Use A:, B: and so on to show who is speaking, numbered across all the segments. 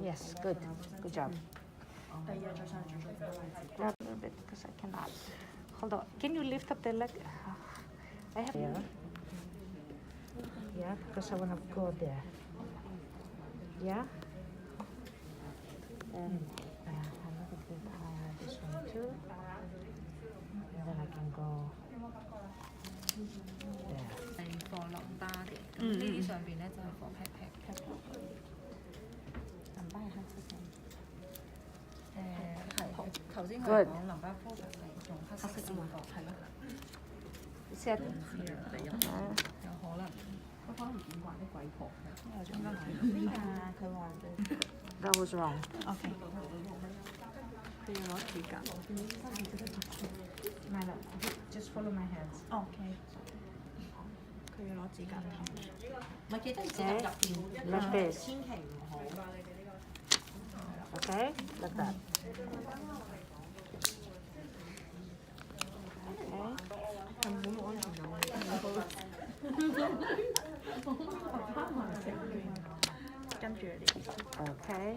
A: Yes, good. Good job. Grab a little bit because I cannot. Hold on. Can you lift up the leg? I have. Yeah, because I want to go there. Yeah. And a little bit higher this one too. And then I can go there.
B: 係放淋巴嘅，咁呢啲上邊咧就係放 pat pat。淋巴係黑色嘅。係頭先我哋講淋巴 focus 係用黑色線放，係咯。
A: Set.
B: 有可能。佢可能見慣啲鬼婆嘅。應該係。邊啊？佢話嘅。
A: That was wrong.
B: OK。佢要攞指甲。
A: My love, just follow my hands.
B: OK。佢要攞指甲頭。唔係記得指甲入邊，
A: Like this.
B: 千祈唔好。
A: Okay, like that. Okay.
B: 係咪好冇安全感？跟住你。
A: Okay.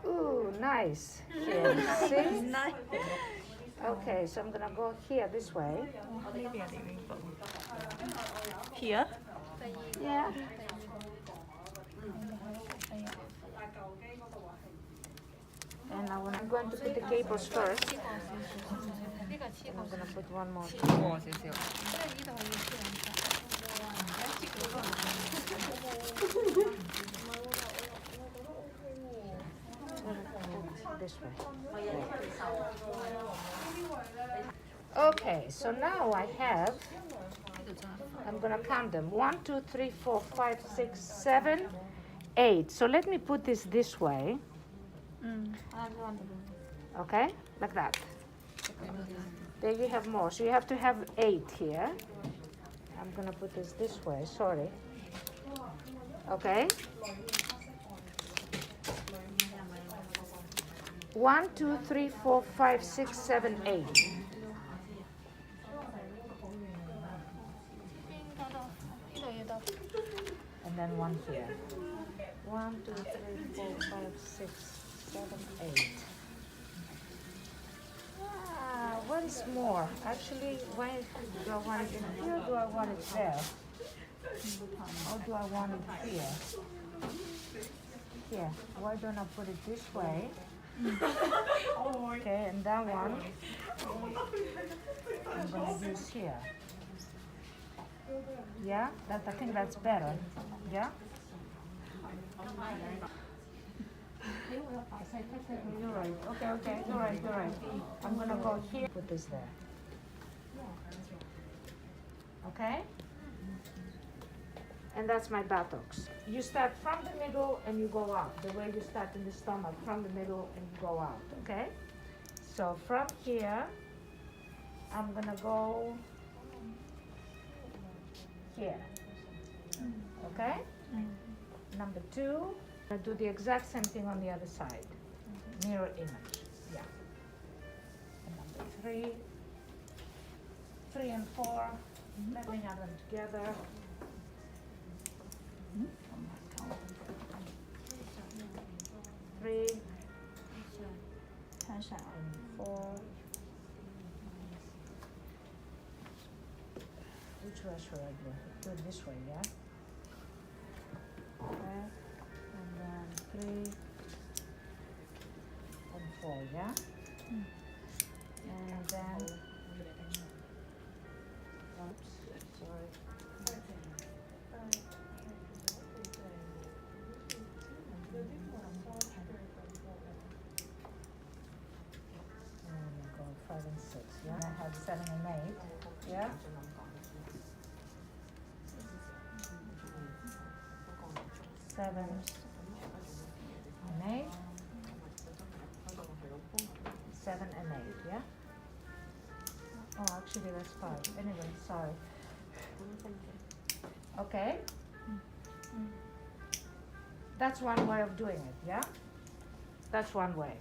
A: Ooh, nice. Here, see?
B: Nice.
A: Okay, so I'm gonna go here this way.
B: Maybe a living book. Here?
A: Yeah. And now I'm going to put the cables first. I'm gonna put one more.
B: 過少少。
A: This way. Okay, so now I have, I'm gonna count them. 1, 2, 3, 4, 5, 6, 7, 8. So let me put this way. Okay, like that. There you have more. So you have to have 8 here. I'm gonna put this way, sorry. Okay. 1, 2, 3, 4, 5, 6, 7, 8. And then one here. 1, 2, 3, 4, 5, 6, 7, 8. What is more? Actually, why do I want it in here? Do I want it there? Or do I want it here? Here. Why don't I put it this way? Okay, and that one I'm going to use here. Yeah, I think that's better. Yeah? You're right. Okay, you're right. I'm going to go here, put this there. Okay? And that's my buttocks. You start from the middle and you go out. The way you start in the stomach, from the middle and you go out, okay? So from here, I'm gonna go here, okay? Number 2, I do the exact same thing on the other side. Mirror image, yeah. And number 3 and 4, let me have them together. 3 and 4. Which way should I do? Do it this way, yeah? Okay. And then 3 and 4, yeah? And then, oops, sorry. And go 5 and 6, yeah? And I have 7 and 8, yeah? Seven and 8. 7 and 8, yeah? Oh, actually that's 5. Anyway, sorry. Okay? That's one way of doing it, yeah? That's one way.